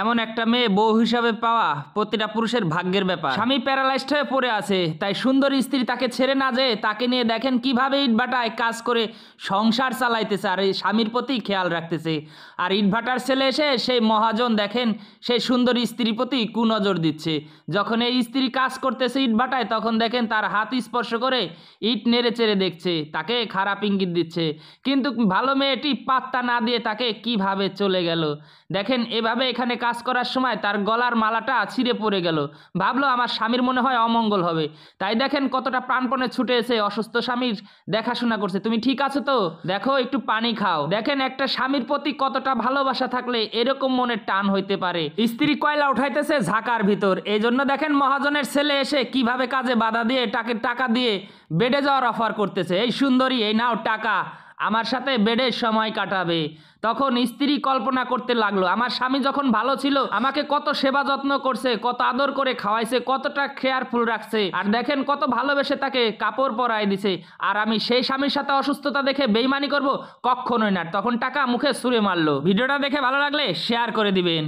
এমন একটা মেয়ে বউ হিসাবে পাওয়া প্রতিটা পুরুষের ভাগ্যের ব্যাপার। স্বামী প্যারালাইজড হয়ে পড়ে আছে, তাই সুন্দর স্ত্রী তাকে ছেড়ে না যেয়ে তাকে নিয়ে দেখেন কিভাবে ইটভাটায় কাজ করে সংসার চালাইতেছে আর এই স্বামীর প্রতি খেয়াল রাখতেছে। আর ইটভাটার ছেলে এসে সেই মহাজন দেখেন সেই সুন্দর স্ত্রীর প্রতি কুনজর দিচ্ছে। যখন এই স্ত্রী কাজ করতেছে ইটভাটায় তখন দেখেন তার হাত স্পর্শ করে ইট নেড়ে চেড়ে দেখছে, তাকে খারাপ ইঙ্গিত দিচ্ছে। কিন্তু ভালো মেয়েটি পাত্তা না দিয়ে তাকে কিভাবে চলে গেল। দেখেন এভাবে এখানে কাজ করার সময় তার গলার মালাটা ছিঁড়ে পড়ে গেল। ভাবলো আমার স্বামীর মনে হয় অমঙ্গল হবে, তাই দেখেন কতটা প্রাণপণে ছুটে এসে অসুস্থ স্বামীর দেখাশোনা করছে। তুমি ঠিক আছো তো, দেখো একটু পানি খাও। দেখেন একটা স্বামীর প্রতি কতটা ভালোবাসা থাকলে এরকম মনের টান হইতে পারে। স্ত্রী কয়লা উঠাইতেছে ঝাঁকার ভিতর, এই জন্য দেখেন মহাজনের ছেলে এসে কিভাবে কাজে বাধা দিয়ে তাকে টাকা দিয়ে বেডে যাওয়ার অফার করতেছে। এই সুন্দরী, এই নাও টাকা, আমার সাথে বেডে সময় কাটাবে। তখন স্ত্রী কল্পনা করতে লাগলো আমার স্বামী যখন ভালো ছিল আমাকে কত সেবা যত্ন করছে, কত আদর করে খাওয়াইছে, কতটা কেয়ারফুল রাখছে, আর দেখেন কত ভালোবেসে তাকে কাপড় পরাই দিছে। আর আমি সেই স্বামীর সাথে অসুস্থতা দেখে বেইমানি করব? কখনোই না। তখন টাকা মুখে ছুঁড়ে মারলো। ভিডিওটা দেখে ভালো লাগলে শেয়ার করে দিবেন।